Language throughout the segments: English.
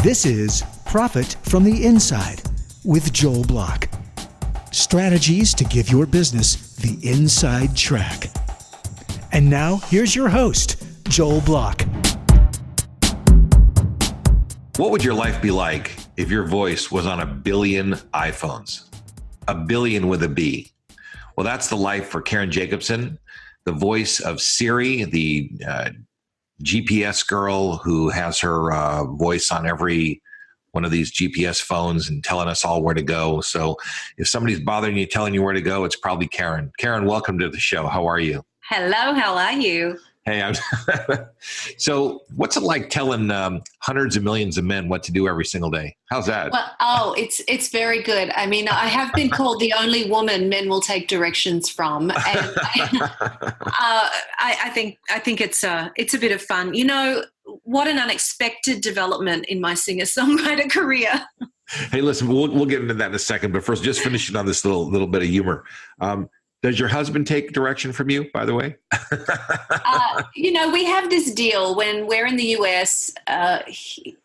This is Profit from the Inside with Joel Block. Strategies to give your business the inside track. And now, here's your host, Joel Block. What would your life be like if your voice was on 1 billion iPhones? 1 billion with a B. Well, that's the life for Karen Jacobsen, the voice of Siri, the GPS girl who has her voice on every one of these GPS phones and telling us all where to go. So if somebody's bothering you, telling you where to go, it's probably Karen. Karen, welcome to the show. How are you? Hello, how are you? Hey, so what's it like telling hundreds of millions of men what to do every single day? How's that? Well, it's very good. I mean, I have been called the only woman men will take directions from, and I think it's a bit of fun. You know, what an unexpected development in my singer-songwriter career. Hey, listen, we'll get into that in a second, but first, just finishing on this little bit of humor. Does your husband take direction from you, by the way? You know, we have this deal when we're in the US,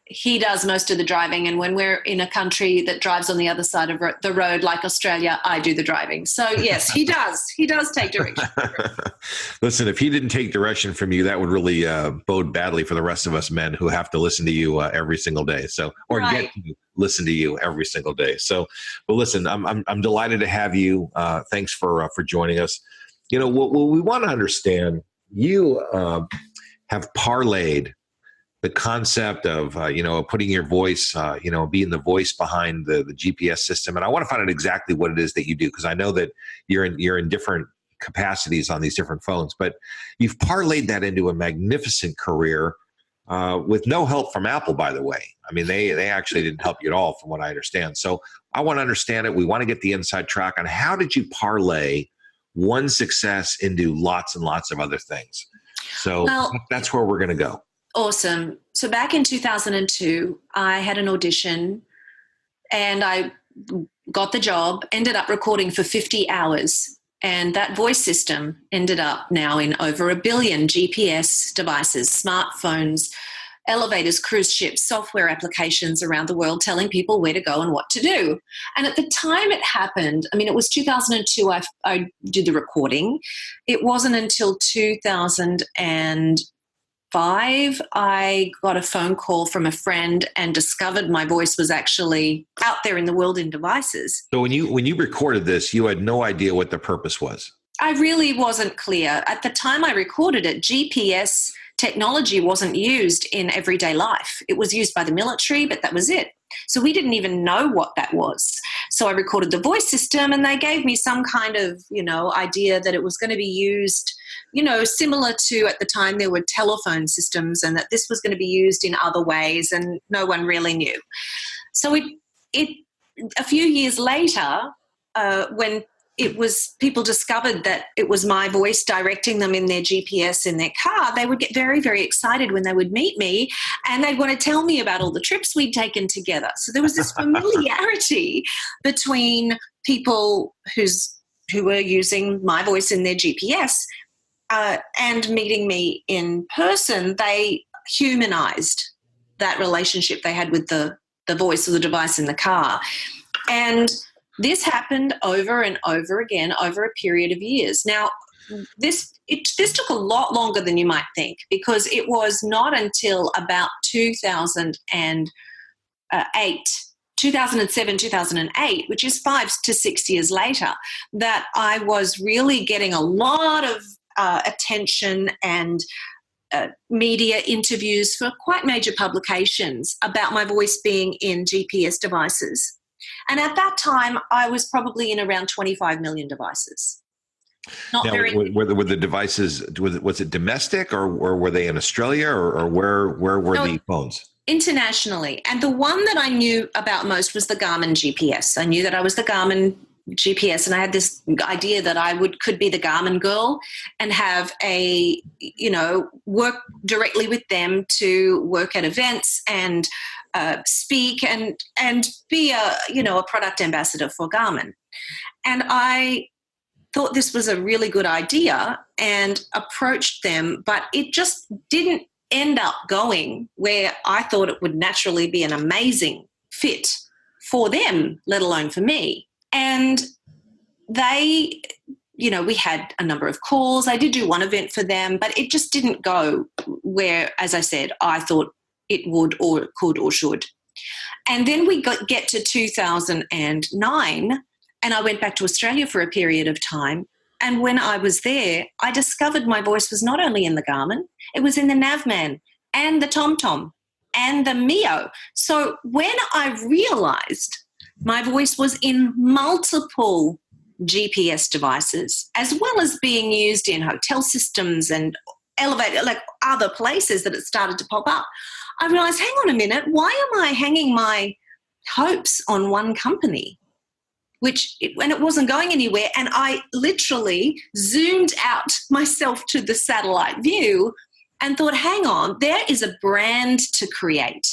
he does most of the driving. And when we're in a country that drives on the other side of the road, like Australia, I do the driving. So yes, he does. He does take direction. Listen, if he didn't take direction from you, that would really bode badly for the rest of us men who have to listen to you every single day. So, or right. Get to listen to you every single day. So, well, listen, I'm delighted to have you. Thanks for joining us. You know, what we want to understand, you have parlayed the concept of, putting your voice, being the voice behind the GPS system. And I want to find out exactly what it is that you do, because I know that you're in different capacities on these different phones, but you've parlayed that into a magnificent career with no help from Apple, by the way. I mean, they actually didn't help you at all from what I understand. So I want to understand it. We want to get the inside track on how did you parlay one success into lots and lots of other things. So that's where we're going to go. Awesome. So back in 2002, I had an audition and I got the job, ended up recording for 50 hours. And that voice system ended up now in over 1 billion GPS devices, smartphones, elevators, cruise ships, software applications around the world telling people where to go and what to do. And at the time it happened, I mean, it was 2002 I did the recording. It wasn't until 2005 I got a phone call from a friend and discovered my voice was actually out there in the world in devices. So when you recorded this, you had no idea what the purpose was. I really wasn't clear. At the time I recorded it, GPS technology wasn't used in everyday life. It was used by the military, but that was it. So we didn't even know what that was. So I recorded the voice system and they gave me some kind of, idea that it was going to be used, similar to at the time there were telephone systems and that this was going to be used in other ways and no one really knew. So it a few years later, when people discovered that it was my voice directing them in their GPS in their car, they would get very, very excited when they would meet me and they'd want to tell me about all the trips we'd taken together. So there was this familiarity between people who were using my voice in their GPS and meeting me in person. They humanized that relationship they had with the voice or the device in the car. And this happened over and over again over a period of years. Now, this took a lot longer than you might think, because it was not until about 2007, 2008, which is 5 to 6 years later, that I was really getting a lot of attention and media interviews for quite major publications about my voice being in GPS devices. And at that time, I was probably in around 25 million devices. Were the devices, was it domestic or were they in Australia or where were the phones? Internationally. And the one that I knew about most was the Garmin GPS. I knew that I was the Garmin GPS and I had this idea that I could be the Garmin girl and have work directly with them to work at events and speak and be a product ambassador for Garmin. And I thought this was a really good idea and approached them, but it just didn't end up going where I thought it would naturally be an amazing fit for them, let alone for me. And they, we had a number of calls. I did do one event for them, but it just didn't go where, as I said, I thought it would or could or should. And then we get to 2009, and I went back to Australia for a period of time. And when I was there, I discovered my voice was not only in the Garmin, it was in the Navman and the TomTom and the Mio. So when I realized my voice was in multiple GPS devices, as well as being used in hotel systems and elevator, like other places that it started to pop up, I realized, hang on a minute, why am I hanging my hopes on one company? When it wasn't going anywhere, and I literally zoomed out myself to the satellite view and thought, hang on, there is a brand to create.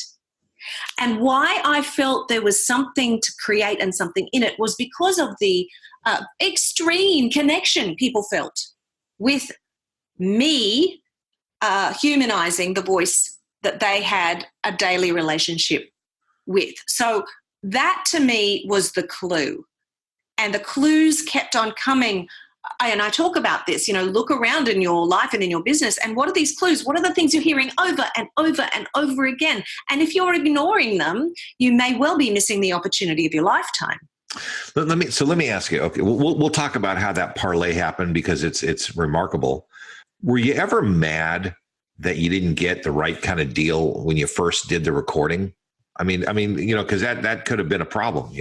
And why I felt there was something to create and something in it was because of the extreme connection people felt with me humanizing the voice that they had a daily relationship with. So that to me was the clue. And the clues kept on coming. And I talk about this, look around in your life and in your business. And what are these clues? What are the things you're hearing over and over and over again? And if you're ignoring them, you may well be missing the opportunity of your lifetime. Let me ask you. Okay, we'll talk about how that parlay happened because it's remarkable. Were you ever mad that you didn't get the right kind of deal when you first did the recording? I mean, because that could have been a problem,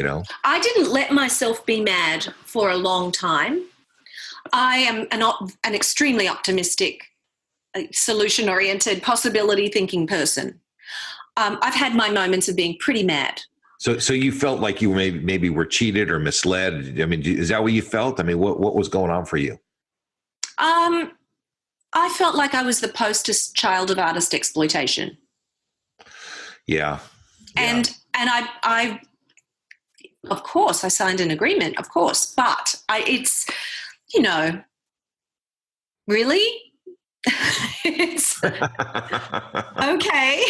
I didn't let myself be mad for a long time. I am an extremely optimistic, solution-oriented, possibility-thinking person. I've had my moments of being pretty mad. So you felt like you maybe were cheated or misled. I mean, is that what you felt? I mean, what was going on for you? I felt like I was the poster child of artist exploitation. Yeah. And I of course I signed an agreement, of course, but it's, really? It's okay.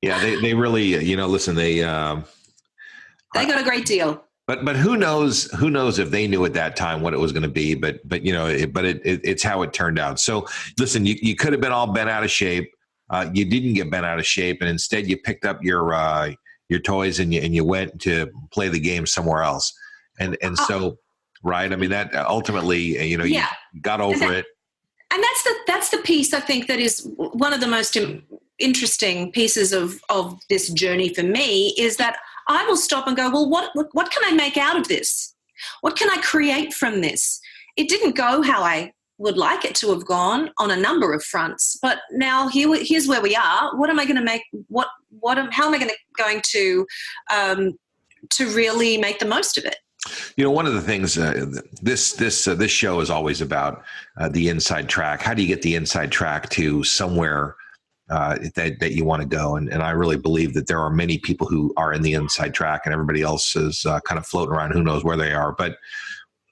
Yeah, they really, listen, they got a great deal. But who knows if they knew at that time what it was going to be, but it's how it turned out. So listen, you could have been all bent out of shape. You didn't get bent out of shape, and instead you picked up your toys and you went to play the game somewhere else. And so, right. I mean, that ultimately, you got over it. And that's the piece I think that is one of the most interesting pieces of this journey for me, is that I will stop and go, well, what can I make out of this? What can I create from this? It didn't go how I would like it to have gone on a number of fronts, but now here's where we are. What am I going to make? How am I going to really make the most of it? One of the things this show is always about the inside track. How do you get the inside track to somewhere that you want to go? And I really believe that there are many people who are in the inside track, and everybody else is kind of floating around. Who knows where they are? But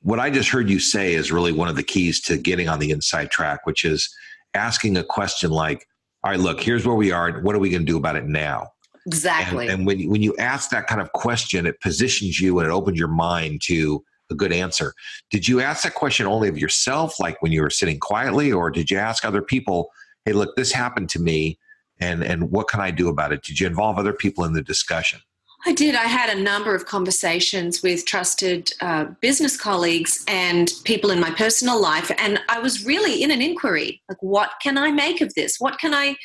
what I just heard you say is really one of the keys to getting on the inside track, which is asking a question like, all right, look, here's where we are. What are we going to do about it now? Exactly. And when you ask that kind of question, it positions you and it opens your mind to a good answer. Did you ask that question only of yourself, like when you were sitting quietly, or did you ask other people, hey, look, this happened to me, and what can I do about it? Did you involve other people in the discussion? I did. I had a number of conversations with trusted business colleagues and people in my personal life, and I was really in an inquiry. Like, what can I make of this? What can I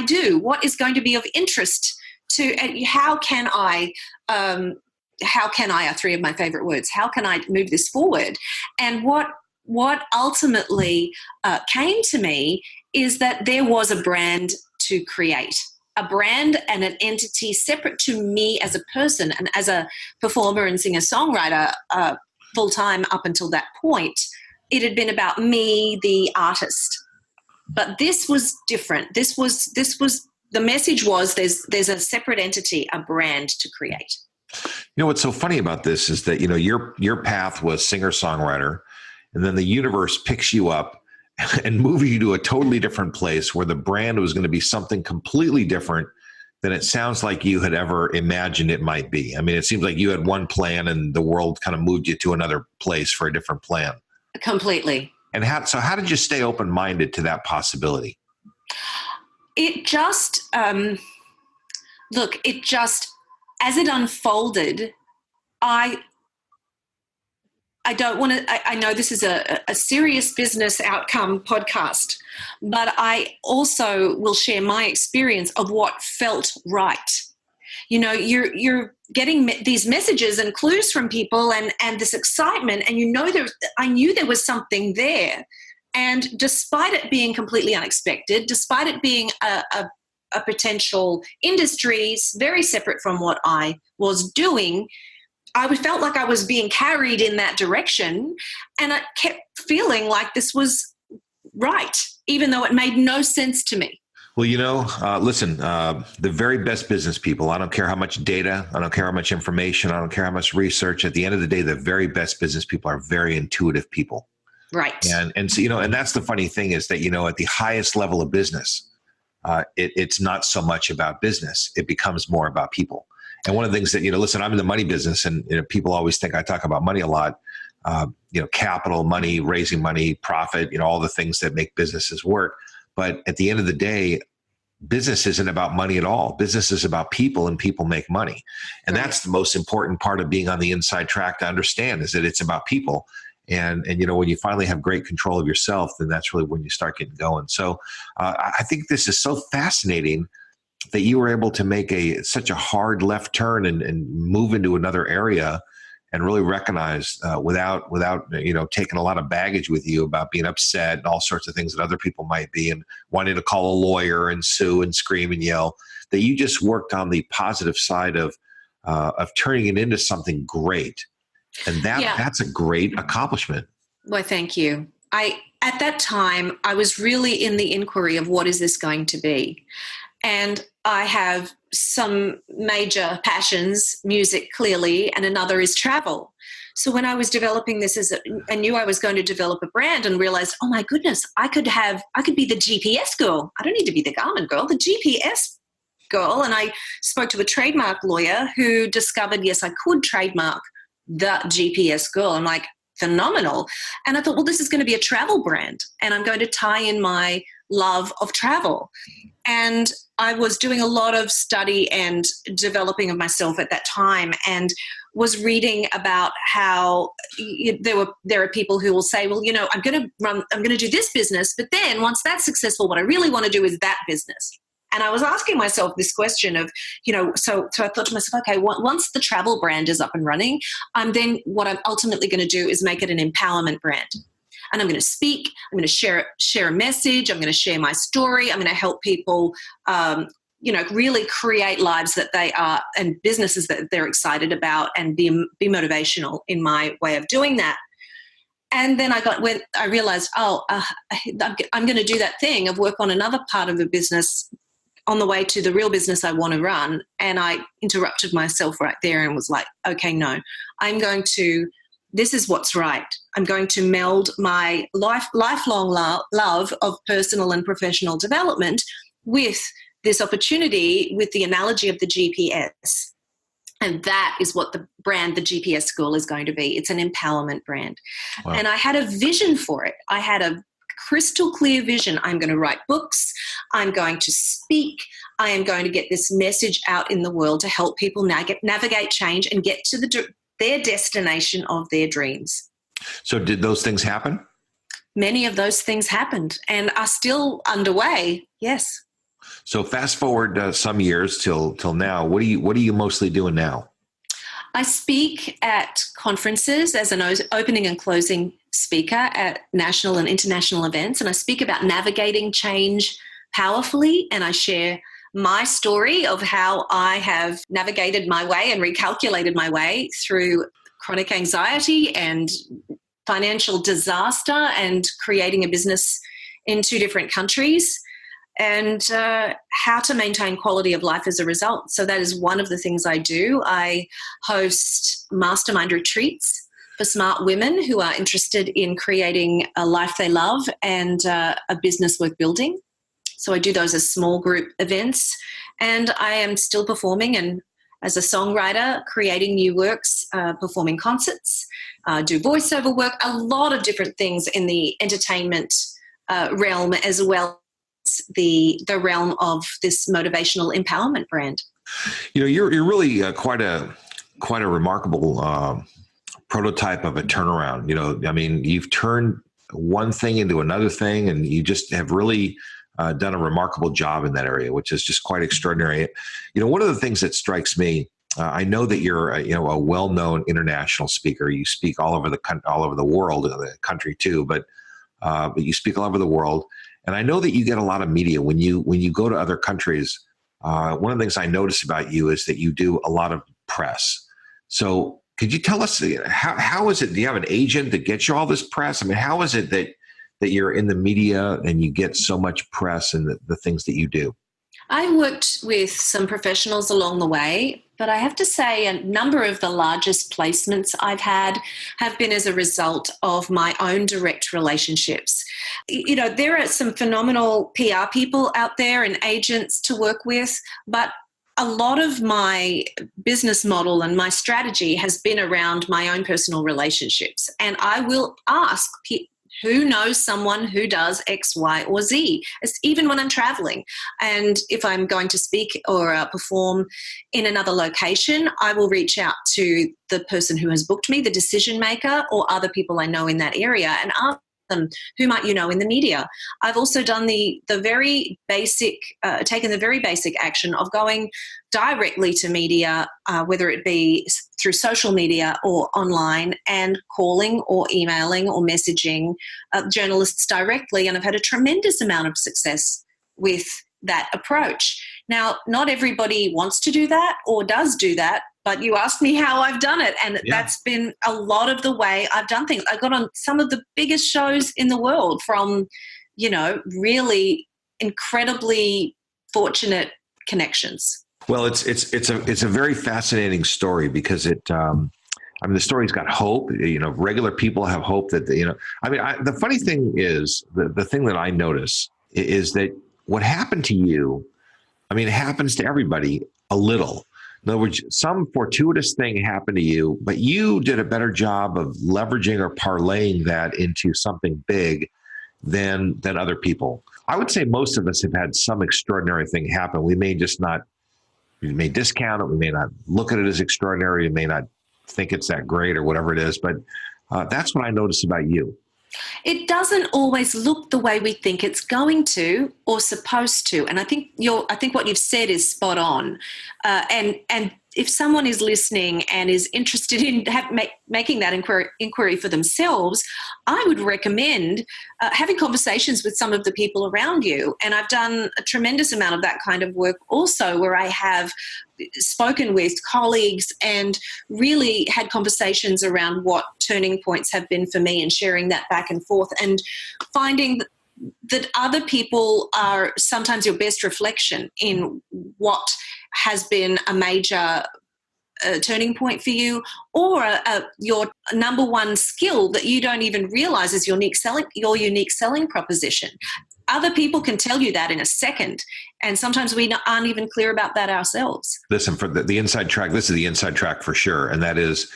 do? What is going to be of interest to? How can I are three of my favorite words. How can I move this forward? And what ultimately came to me is that there was a brand to create. A brand and an entity separate to me as a person and as a performer and singer-songwriter full-time up until that point. It had been about me, the artist. But this was different. This was the message was there's a separate entity, a brand to create. What's so funny about this is that, your path was singer-songwriter, and then the universe picks you up and move you to a totally different place where the brand was going to be something completely different than it sounds like you had ever imagined it might be. I mean, it seems like you had one plan and the world kind of moved you to another place for a different plan. Completely. And how did you stay open-minded to that possibility? It just, as it unfolded, I don't want to, I know this is a serious business outcome podcast, but I also will share my experience of what felt right. You know, you're getting these messages and clues from people and this excitement, and I knew there was something there. And despite it being completely unexpected, despite it being a potential industry very separate from what I was doing, I felt like I was being carried in that direction, and I kept feeling like this was right, even though it made no sense to me. Well, listen, the very best business people, I don't care how much data, I don't care how much information, I don't care how much research. At the end of the day, the very best business people are very intuitive people. Right. And so, and that's the funny thing is that, at the highest level of business, it's not so much about business. It becomes more about people. And one of the things that, listen, I'm in the money business, and people always think I talk about money a lot, capital, money, raising money, profit, all the things that make businesses work. But at the end of the day, business isn't about money at all. Business is about people, and people make money. And that's the most important part of being on the inside track to understand, is that it's about people. And when you finally have great control of yourself, then that's really when you start getting going. So I think this is so fascinating that you were able to make such a hard left turn and move into another area and really recognize without taking a lot of baggage with you about being upset and all sorts of things that other people might be, and wanting to call a lawyer and sue and scream and yell, that you just worked on the positive side of turning it into something great. And that's a great accomplishment. Well, thank you. At that time, I was really in the inquiry of what is this going to be? And I have some major passions, music clearly, and another is travel. So when I was developing this, I knew I was going to develop a brand, and realized, oh my goodness, I could be the GPS girl. I don't need to be the Garmin girl, the GPS girl. And I spoke to a trademark lawyer who discovered, yes, I could trademark the GPS girl. I'm like, phenomenal. And I thought, well, this is going to be a travel brand, and I'm going to tie in my love of travel. And I was doing a lot of study and developing of myself at that time, and was reading about how there are people who will say, well, I'm going to do this business, but then once that's successful, what I really want to do is that business. And I was asking myself this question of, so I thought to myself, okay, once the travel brand is up and running, then what I'm ultimately going to do is make it an empowerment brand. And I'm going to speak, I'm going to share a message, I'm going to share my story, I'm going to help people, really create lives that they are, and businesses that they're excited about, and be motivational in my way of doing that. And then when I realized, I'm going to do that thing of work on another part of the business on the way to the real business I want to run. And I interrupted myself right there and was like, okay, no, this is what's right. I'm going to meld my lifelong love of personal and professional development with this opportunity, with the analogy of the GPS. And that is what the brand, the GPS School, is going to be. It's an empowerment brand. Wow. And I had a vision for it. I had a crystal clear vision. I'm going to write books. I'm going to speak. I am going to get this message out in the world to help people navigate change and get to their destination of their dreams. So did those things happen? Many of those things happened and are still underway. Yes. So fast forward some years till now. What are you mostly doing now? I speak at conferences as an opening and closing speaker at national and international events, and I speak about navigating change powerfully, and I share my story of how I have navigated my way and recalculated my way through chronic anxiety and financial disaster and creating a business in 2 different countries, and how to maintain quality of life as a result. So that is one of the things I do. I host mastermind retreats for smart women who are interested in creating a life they love and a business worth building. So I do those as small group events, and I am still performing and as a songwriter, creating new works, performing concerts, do voiceover work, a lot of different things in the entertainment realm, as well as the realm of this motivational empowerment brand. You're really quite a remarkable prototype of a turnaround. You've turned one thing into another thing, and you just have really done a remarkable job in that area, which is just quite extraordinary. One of the things that strikes me, I know that you're a well-known international speaker. You speak all over the world, the country too, but you speak all over the world. And I know that you get a lot of media when you go to other countries. One of the things I notice about you is that you do a lot of press. So could you tell us how is it? Do you have an agent that gets you all this press? I mean, how is it that you're in the media and you get so much press and the things that you do? I worked with some professionals along the way, but I have to say a number of the largest placements I've had have been as a result of my own direct relationships. There are some phenomenal PR people out there and agents to work with, but a lot of my business model and my strategy has been around my own personal relationships. And I will ask who knows someone who does X, Y, or Z. It's even when I'm traveling. And if I'm going to speak or perform in another location, I will reach out to the person who has booked me, the decision maker, or other people I know in that area, and ask them, who might you know in the media? I've also done the very basic, taken the very basic action of going directly to media, whether it be through social media or online, and calling or emailing or messaging journalists directly. And I've had a tremendous amount of success with that approach. Now, not everybody wants to do that or does do that, but you asked me how I've done it, and that's been a lot of the way I've done things. I got on some of the biggest shows in the world from, really incredibly fortunate connections. Well, it's a very fascinating story because the story's got hope. Regular people have hope that the funny thing is the thing that I notice is that what happened to you, it happens to everybody a little. In other words, some fortuitous thing happened to you, but you did a better job of leveraging or parlaying that into something big than other people. I would say most of us have had some extraordinary thing happen. We may discount it. We may not look at it as extraordinary. We may not think it's that great or whatever it is, but that's what I noticed about you. It doesn't always look the way we think it's going to or supposed to. And I think what you've said is spot on. And if someone is listening and is interested in making that inquiry for themselves, I would recommend having conversations with some of the people around you. And I've done a tremendous amount of that kind of work also, where I have spoken with colleagues and really had conversations around what turning points have been for me, and sharing that back and forth, and finding that other people are sometimes your best reflection in what has been a major turning point for you, or your number one skill that you don't even realize is your unique selling proposition. Other people can tell you that in a second, and sometimes we aren't even clear about that ourselves. Listen, for the inside track, this is the inside track for sure, and that is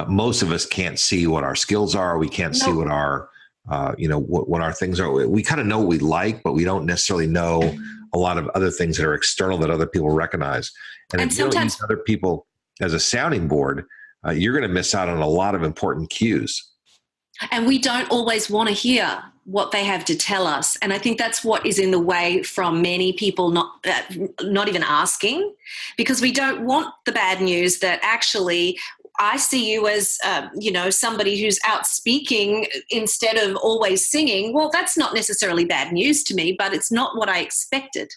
most of us can't see what our skills are. We can't see what our what our things are. We kind of know what we like, but we don't necessarily know a lot of other things that are external that other people recognize. And if you don't use other people as a sounding board, you're going to miss out on a lot of important cues. And we don't always want to hear what they have to tell us. And I think that's what is in the way from many people not even asking, because we don't want the bad news that actually I see you as, somebody who's out speaking instead of always singing. Well, that's not necessarily bad news to me, but it's not what I expected.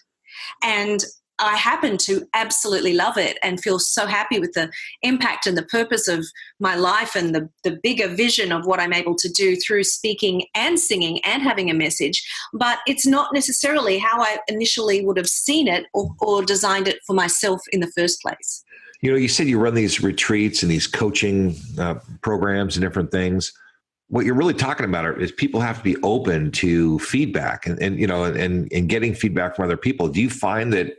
And I happen to absolutely love it and feel so happy with the impact and the purpose of my life, and the bigger vision of what I'm able to do through speaking and singing and having a message. But it's not necessarily how I initially would have seen it or designed it for myself in the first place. You said you run these retreats and these coaching programs and different things. What you're really talking about is people have to be open to feedback and getting feedback from other people. Do you find that,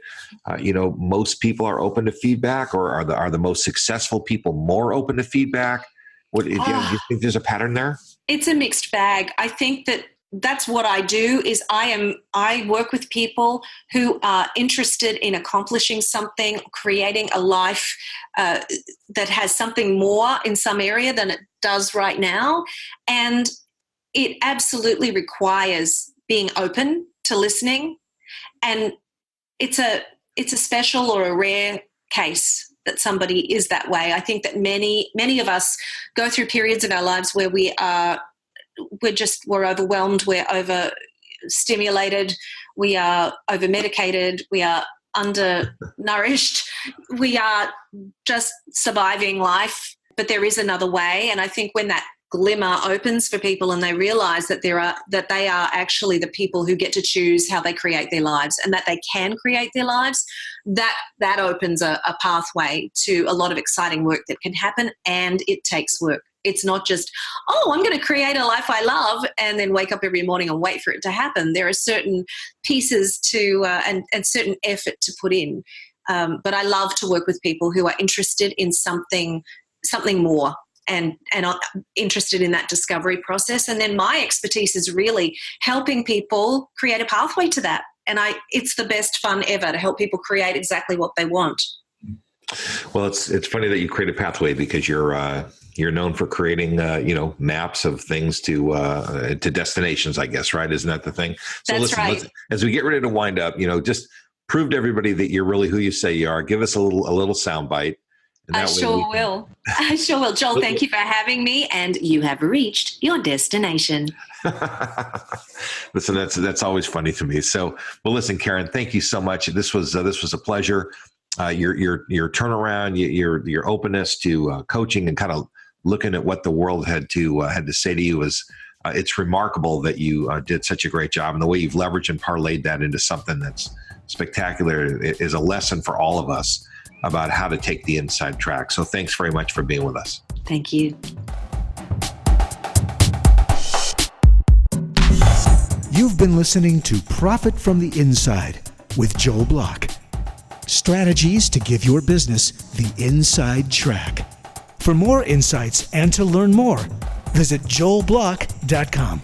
most people are open to feedback, or are the most successful people more open to feedback? Do you think there's a pattern there? It's a mixed bag. I think that's what I do is I work with people who are interested in accomplishing something, creating a life that has something more in some area than it does right now. And it absolutely requires being open to listening. And it's a special or a rare case that somebody is that way. I think that many of us go through periods of our lives where we're overwhelmed, we're overstimulated, we are over-medicated, we are undernourished, we are just surviving life. But there is another way, and I think when that glimmer opens for people and they realize that they are actually the people who get to choose how they create their lives, and that they can create their lives, that opens a pathway to a lot of exciting work that can happen, and it takes work. It's not just, I'm going to create a life I love and then wake up every morning and wait for it to happen. There are certain pieces to and certain effort to put in. But I love to work with people who are interested in something more and are interested in that discovery process. And then my expertise is really helping people create a pathway to that. And it's the best fun ever to help people create exactly what they want. Well, it's funny that you create a pathway, because you're known for creating maps of things to destinations, I guess, right? Isn't that the thing? So That's right. Listen, as we get ready to wind up, just prove to everybody that you're really who you say you are. Give us a little soundbite. I sure will. Joel, thank you for having me, and you have reached your destination. Listen, that's always funny to me. So, well, listen, Karen, thank you so much. This was a pleasure. Your turnaround, your openness to coaching and kind of looking at what the world had to say to you is it's remarkable that you did such a great job, and the way you've leveraged and parlayed that into something that's spectacular is a lesson for all of us about how to take the inside track. So thanks very much for being with us. Thank you. You've been listening to Profit from the Inside with Joel Block. Strategies to give your business the inside track. For more insights and to learn more, visit joelblock.com.